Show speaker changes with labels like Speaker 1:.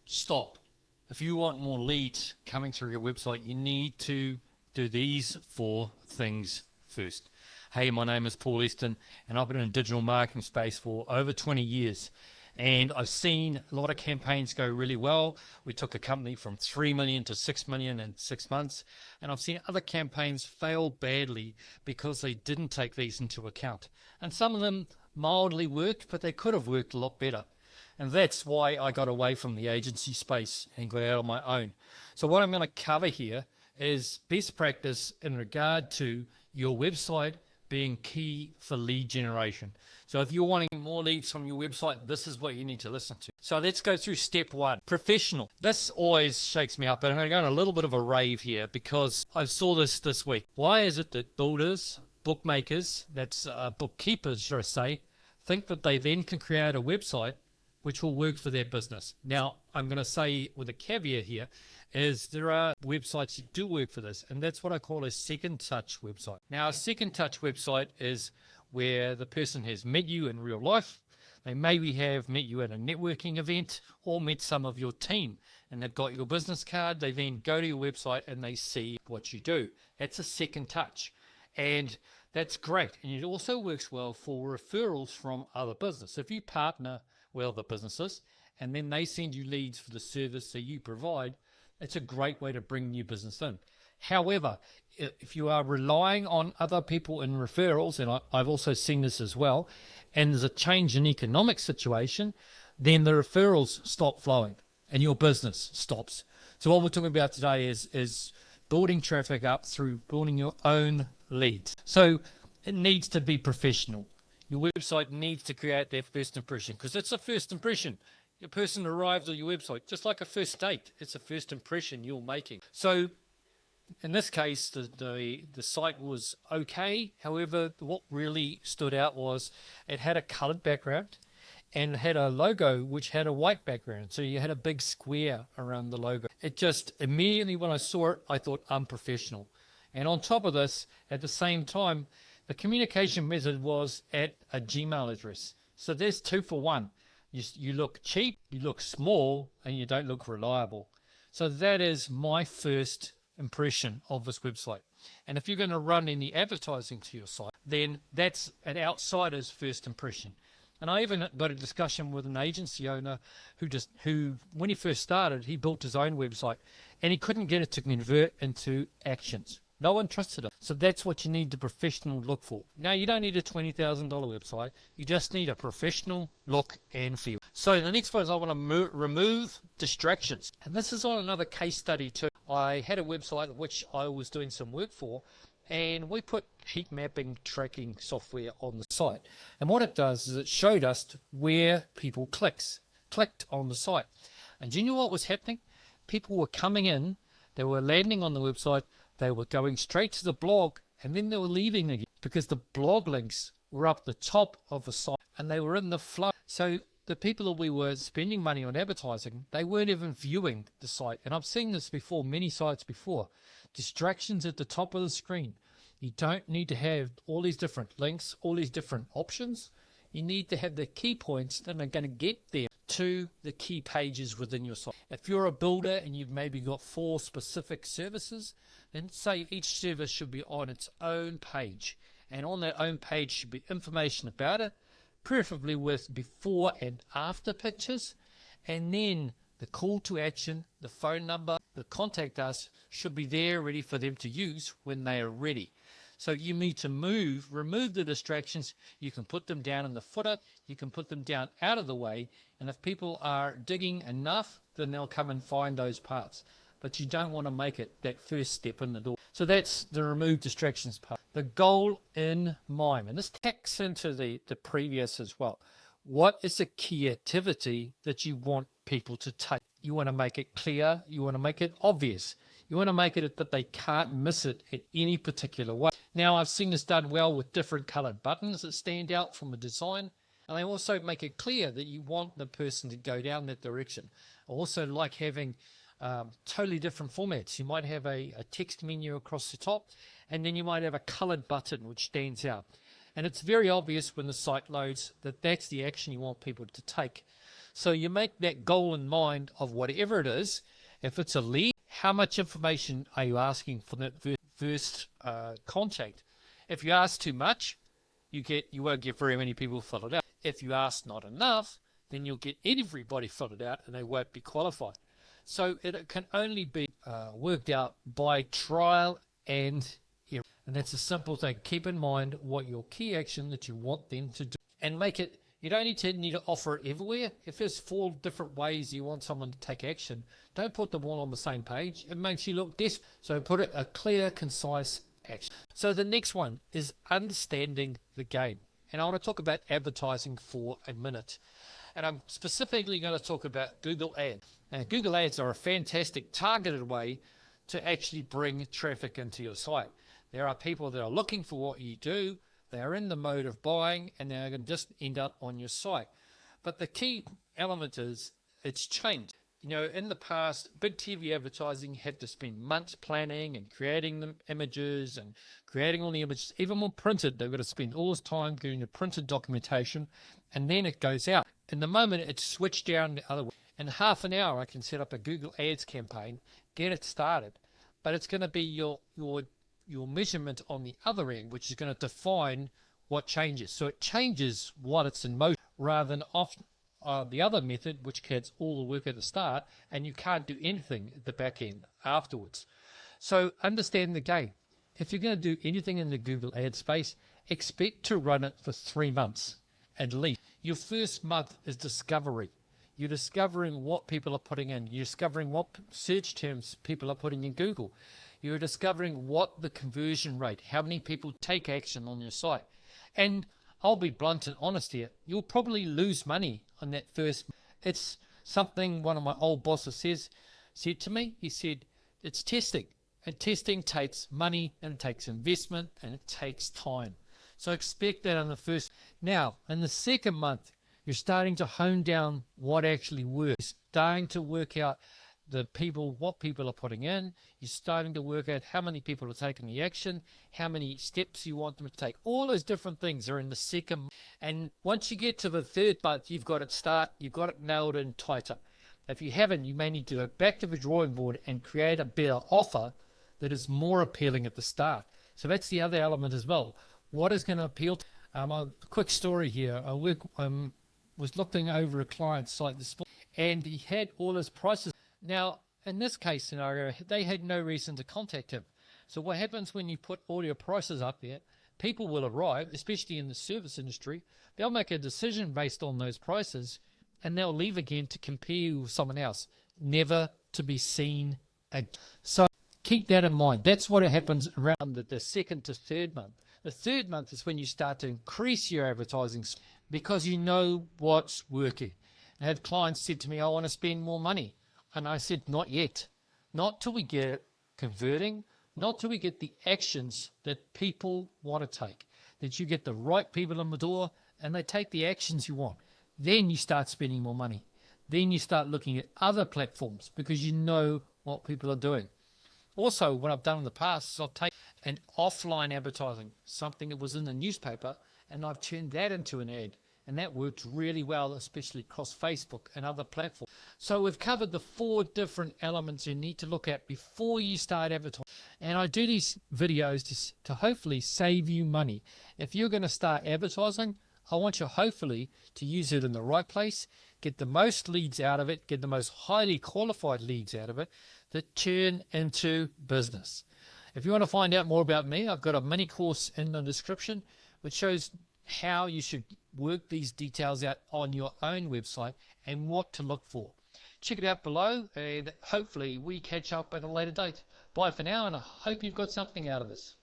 Speaker 1: stop. If you want more leads coming through your website, you need to do these 4 things first. Hey, my name is Paul Easton, and I've been in the digital marketing space for over 20 years. And I've seen a lot of campaigns go really well. We took a company from 3 million to 6 million in 6 months. And I've seen other campaigns fail badly because they didn't take these into account. And some of them mildly worked, but they could have worked a lot better. And that's why I got away from the agency space and got out on my own. So what I'm going to cover here is best practice in regard to your website being key for lead generation. So if you're wanting more leads from your website, this is what you need to listen to. So let's go through step 1, professional. This always shakes me up, and I'm going to go on a little bit of a rave here because I saw this week. Why is it that builders, bookmakers, that's bookkeepers, should I say, think that they then can create a website which will work for their business? Now, I'm going to say with a caveat here is there are websites that do work for this, and that's what I call a second touch website. Now, a second touch website is where the person has met you in real life. They maybe have met you at a networking event or met some of your team, and they've got your business card. They then go to your website and they see what you do. That's a second touch, and that's great. And it also works well for referrals from other businesses. If you partner with other businesses and then they send you leads for the service that you provide, it's a great way to bring new business in. However, if you are relying on other people in referrals, and I've also seen this as well, and there's a change in economic situation, then the referrals stop flowing and your business stops. So what we're talking about today is building traffic up through building your own leads. So it needs to be professional. Your website needs to create that first impression, because it's a first impression. Your person arrives on your website, just like a first date. It's a first impression you're making. So in this case, the site was okay. However, what really stood out was it had a colored background and it had a logo which had a white background. So you had a big square around the logo. It just immediately, when I saw it, I thought unprofessional. And on top of this, at the same time, the communication method was at a Gmail address. So there's 2 for 1. You look cheap, you look small, and you don't look reliable. So that is my first impression of this website. And if you're going to run any advertising to your site, then that's an outsider's first impression. And I even got a discussion with an agency owner who when he first started, he built his own website and he couldn't get it to convert into actions. No one trusted him. So that's what you need the professional look for. Now, you don't need a $20,000 website. You just need a professional look and feel. So the next one is I want to remove distractions. And this is on another case study too. I had a website which I was doing some work for, and we put heat mapping tracking software on the site. And what it does is it showed us where people clicked on the site. And do you know what was happening? People were coming in, they were landing on the website, they were going straight to the blog, and then they were leaving again because the blog links were up the top of the site and they were in the flow. So the people that we were spending money on advertising, they weren't even viewing the site. And I've seen this before, many sites before. Distractions at the top of the screen. You don't need to have all these different links, all these different options. You need to have the key points that are going to get there to the key pages within your site. If you're a builder and you've maybe got 4 specific services, then say each service should be on its own page. And on that own page should be information about it, preferably with before and after pictures. And then the call to action, the phone number, the contact us should be there ready for them to use when they are ready. So you need to remove the distractions. You can put them down in the footer. You can put them down out of the way. And if people are digging enough, then they'll come and find those parts. But you don't want to make it that first step in the door. So that's the remove distractions part. The goal in mind. And this tacks into the previous as well. What is the key activity that you want people to take? You want to make it clear. You want to make it obvious. You want to make it that they can't miss it in any particular way. Now, I've seen this done well with different colored buttons that stand out from a design. And they also make it clear that you want the person to go down that direction. I also like having totally different formats. You might have a text menu across the top, and then you might have a colored button which stands out. And it's very obvious when the site loads that that's the action you want people to take. So you make that goal in mind of whatever it is. If it's a lead, how much information are you asking for that first contact? If you ask too much, you won't get very many people fill it out. If you ask not enough, then you'll get everybody fill it out and they won't be qualified. So it can only be worked out by trial and error. And that's a simple thing. Keep in mind what your key action that you want them to do and make it. You don't need to offer it everywhere. If there's 4 different ways you want someone to take action, don't put them all on the same page. It makes you look desperate. So put it a clear, concise action. So the next one is understanding the game. And I want to talk about advertising for a minute. And I'm specifically going to talk about Google Ads. And Google Ads are a fantastic targeted way to actually bring traffic into your site. There are people that are looking for what you do. They are in the mode of buying and they're going to just end up on your site. But the key element is it's changed. You know, in the past, big TV advertising had to spend months planning and creating the images and creating all the images. Even when printed, they've got to spend all this time doing the printed documentation and then it goes out. In the moment, it's switched down the other way. In half an hour, I can set up a Google Ads campaign, get it started. But it's going to be your measurement on the other end, which is going to define what changes. So it changes what it's in motion rather than the other method, which gets all the work at the start, and you can't do anything at the back end afterwards. So understand the game. If you're going to do anything in the Google Ads space, expect to run it for 3 months at least. Your first month is discovery. You're discovering what people are putting in. You're discovering what search terms people are putting in Google. You're discovering what the conversion rate, how many people take action on your site. And I'll be blunt and honest here, you'll probably lose money on that first. It's something one of my old bosses said to me. He said, it's testing. And testing takes money and it takes investment and it takes time. So expect that on the first. Now, in the second month, you're starting to hone down what actually works. Starting to work out what people are putting in. You're starting to work out how many people are taking the action, how many steps you want them to take. All those different things are in the second. And once you get to the third month, you've got it nailed in tighter. If you haven't, you may need to go back to the drawing board and create a better offer that is more appealing at the start. So that's the other element as well. What is going to appeal? A quick story here. I was looking over a client's site this morning, and he had all his prices. Now, in this case scenario, they had no reason to contact him. So what happens when you put all your prices up there, people will arrive, especially in the service industry, they'll make a decision based on those prices, and they'll leave again to compare you with someone else, never to be seen again. So keep that in mind. That's what happens around the second to third month. The third month is when you start to increase your advertising because you know what's working. I had clients said to me, I want to spend more money. And I said, not yet. Not till we get it converting, not till we get the actions that people want to take, that you get the right people in the door and they take the actions you want. Then you start spending more money. Then you start looking at other platforms because you know what people are doing. Also, what I've done in the past is I've taken an offline advertising, something that was in the newspaper, and I've turned that into an ad. And that works really well, especially across Facebook and other platforms. So we've covered the 4 different elements you need to look at before you start advertising. And I do these videos to hopefully save you money. If you're going to start advertising, I want you hopefully to use it in the right place, get the most leads out of it, get the most highly qualified leads out of it that turn into business. If you want to find out more about me, I've got a mini course in the description which shows how you should work these details out on your own website and what to look for. Check it out below and hopefully we catch up at a later date. Bye for now, and I hope you've got something out of this.